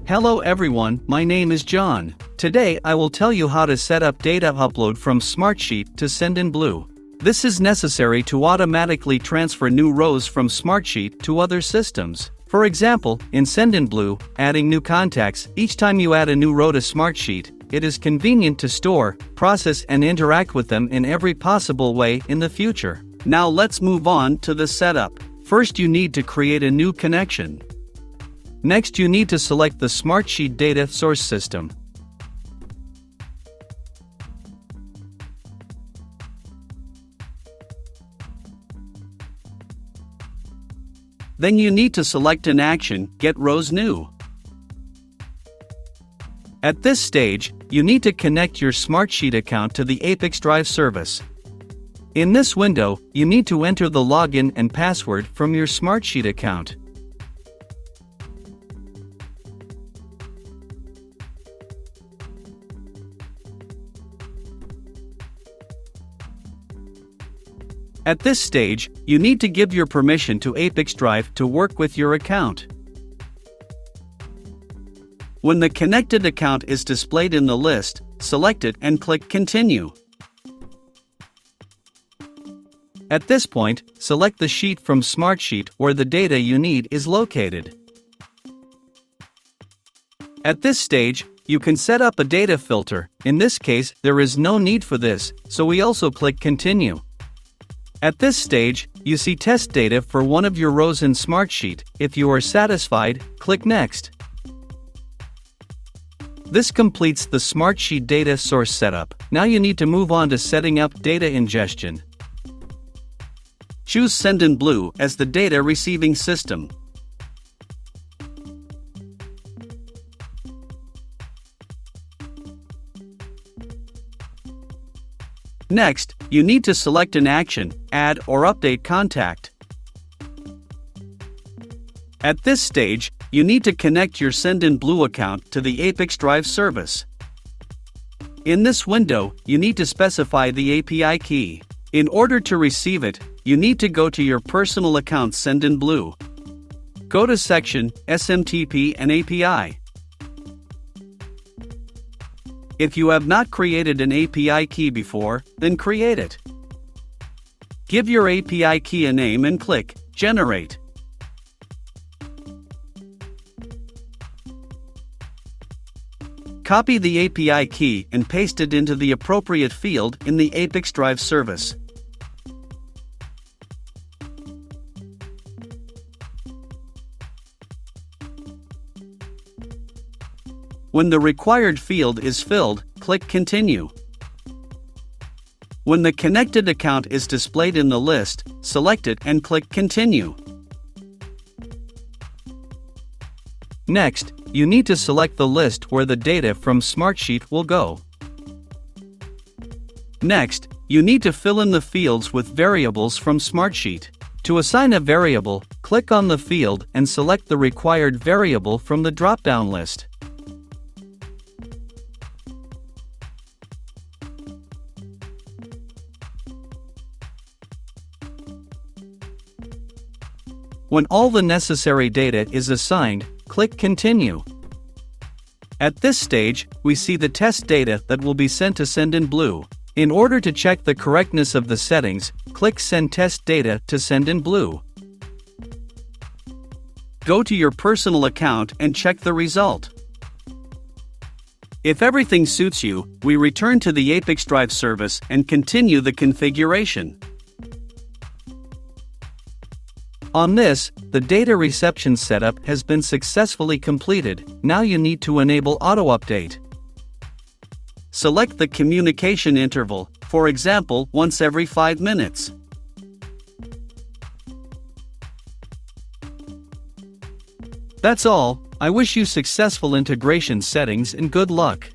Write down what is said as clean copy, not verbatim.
Hello everyone, my name is John. Today I will tell you how to set up data upload from Smartsheet to SendinBlue. This is necessary to automatically transfer new rows from Smartsheet to other systems. For example, in SendinBlue, adding new contacts. Each time you add a new row to Smartsheet, it is convenient to store, process and interact with them in every possible way in the future. Now let's move on to the setup. First you need to create a new connection. Next you need to select the Smartsheet data source system. Then you need to select an action, Get Rows New. At this stage, you need to connect your Smartsheet account to the ApiX-Drive service. In this window, you need to enter the login and password from your Smartsheet account. At this stage, you need to give your permission to ApiX-Drive to work with your account. When the connected account is displayed in the list, select it and click Continue. At this point, select the sheet from Smartsheet where the data you need is located. At this stage, you can set up a data filter. In this case, there is no need for this, so we also click Continue. At this stage, you see test data for one of your rows in Smartsheet. If you are satisfied, click Next. This completes the Smartsheet data source setup. Now you need to move on to setting up data ingestion. Choose SendinBlue as the data receiving system. Next, you need to select an action, Add or Update Contact. At this stage, you need to connect your SendinBlue account to the ApiX-Drive service. In this window, you need to specify the API key. In order to receive it, you need to go to your personal account SendinBlue. Go to section, SMTP and API. If you have not created an API key before, then create it. Give your API key a name and click Generate. Copy the API key and paste it into the appropriate field in the ApiX-Drive service. When the required field is filled, click Continue. When the connected account is displayed in the list, select it and click Continue. Next, you need to select the list where the data from Smartsheet will go. Next, you need to fill in the fields with variables from Smartsheet. To assign a variable, click on the field and select the required variable from the drop-down list. When all the necessary data is assigned, click Continue. At this stage, we see the test data that will be sent to SendinBlue. In order to check the correctness of the settings, click Send Test Data to SendinBlue. Go to your personal account and check the result. If everything suits you, we return to the ApiX-Drive service and continue the configuration. On this, the data reception setup has been successfully completed. Now you need to enable auto-update. Select the communication interval, for example, once every 5 minutes. That's all. I wish you successful integration settings and good luck.